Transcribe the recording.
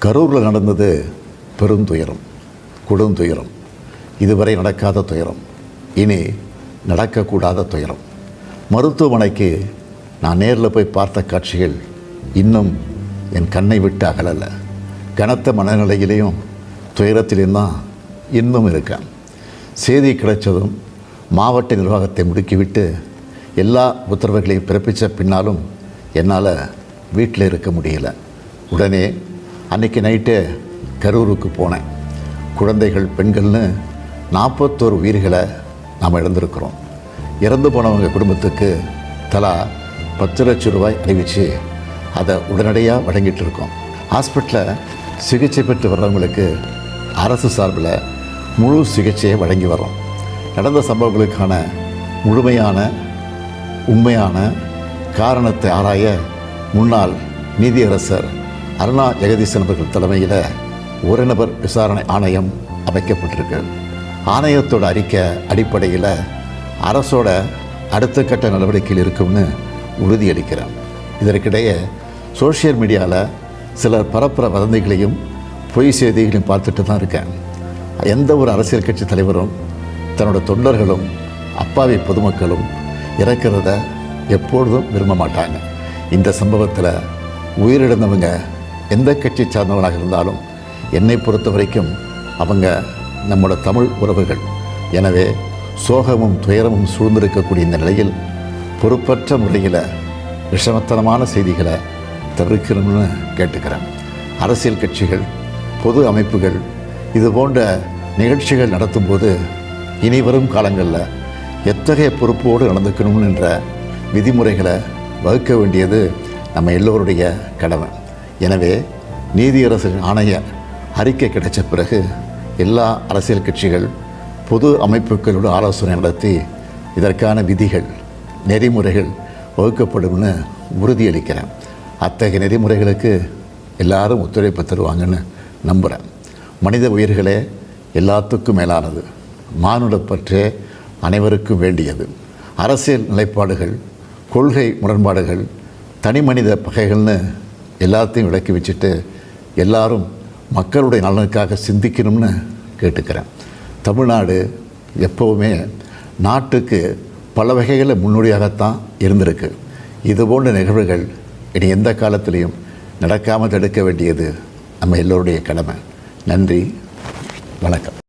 கரூரில் நடந்தது பெருந்துயரம், கொடுந்துயரம். இதுவரை நடக்காத துயரம், இனி நடக்கக்கூடாத துயரம். மருத்துவமனைக்கு நான் நேரில் போய் பார்த்த காட்சிகள் இன்னும் என் கண்ணை விட்டு அகலலை. கனத்த மனநிலையிலையும் துயரத்திலையும் தான் இன்னும் இருக்கேன். செய்தி கிடைச்சதும் மாவட்ட நிர்வாகத்தை முடுக்கிவிட்டு எல்லா உத்தரவுகளையும் பிறப்பித்த பின்னாலும் என்னால் வீட்டில் இருக்க முடியல. உடனே அன்றைக்கி நைட்டே கரூருக்கு போனேன். குழந்தைகள், பெண்கள்னு 41 உயிர்களை நாம் இழந்திருக்கிறோம். இறந்து போனவங்க குடும்பத்துக்கு தலா 10 லட்சம் ரூபாய் அறிவித்து அதை உடனடியாக வழங்கிட்டு இருக்கோம். ஹாஸ்பிட்டலில் சிகிச்சை பெற்று வர்றவங்களுக்கு அரசு சார்பில் முழு சிகிச்சையை வழங்கி வரோம். நடந்த சம்பவங்களுக்கான முழுமையான உண்மையான காரணத்தை ஆராய முன்னாள் நீதியரசர் அருணா ஜெகதீசன் அவர்கள் தலைமையில் ஒரு நபர் விசாரணை ஆணையம் அமைக்கப்பட்டிருக்கு. ஆணையத்தோட அறிக்கை அடிப்படையில் அரசோட அடுத்த கட்ட நடவடிக்கையில் இருக்கும்னு உறுதியளிக்கிறேன். இதற்கிடையே சோஷியல் மீடியாவில் சிலர் பரப்புற வதந்திகளையும் பொய் செய்திகளையும் பார்த்துட்டு தான் இருக்கேன். எந்த ஒரு அரசியல் கட்சி தலைவரும் தன்னோட தொண்டர்களும் அப்பாவி பொதுமக்களும் இறக்கிறத எப்பொழுதும் விரும்ப மாட்டாங்க. இந்த சம்பவத்தில் உயிரிழந்தவங்க எந்த கட்சி சார்ந்தவர்களாக இருந்தாலும் என்னை பொறுத்த வரைக்கும் அவங்க நம்மளோட தமிழ் உறவுகள். எனவே சோகமும் துயரமும் சூழ்ந்திருக்கக்கூடிய இந்த நிலையில் பொறுப்பற்ற முறையில் விஷமத்தனமான செய்திகளை தவிர்க்கணும்னு கேட்டுக்கிறேன். அரசியல் கட்சிகள், பொது அமைப்புகள் இது போன்ற நிகழ்ச்சிகள் நடத்தும்போது இனி வரும் காலங்களில் எத்தகைய பொறுப்போடு நடந்துக்கணும்னு என்ற விதிமுறைகளை வகுக்க வேண்டியது நம்ம எல்லோருடைய கடமை. எனவே நீதியரசர் ஆணைய அறிக்கை கிடைச்ச பிறகு எல்லா அரசியல் கட்சிகள், பொது அமைப்புகளோடு ஆலோசனை நடத்தி இதற்கான விதிகள், நெறிமுறைகள் வகுக்கப்படும்னு உறுதியளிக்கிறேன். அத்தகைய நெறிமுறைகளுக்கு எல்லாரும் ஒத்துழைப்பு தருவாங்கன்னு நம்புகிறேன். மனித உயிர்களே எல்லாத்துக்கும் மேலானது. மானுடப்பற்றே அனைவருக்கும் வேண்டியது. அரசியல் நிலைப்பாடுகள், கொள்கை முரண்பாடுகள், தனி மனித பகைகள்னு எல்லாத்தையும் விலக்கி வச்சுட்டு எல்லாரும் மக்களுடைய நலனுக்காக சிந்திக்கணும்னு கேட்டுக்கிறேன். தமிழ்நாடு எப்போவுமே நாட்டுக்கு பல வகைகளில் முன்னோடியாகத்தான் இருந்திருக்கு. இதுபோன்ற நிகழ்வுகள் இனி எந்த காலத்திலையும் நடக்காமல் தடுக்க வேண்டியது நம்ம எல்லோருடைய கடமை. நன்றி, வணக்கம்.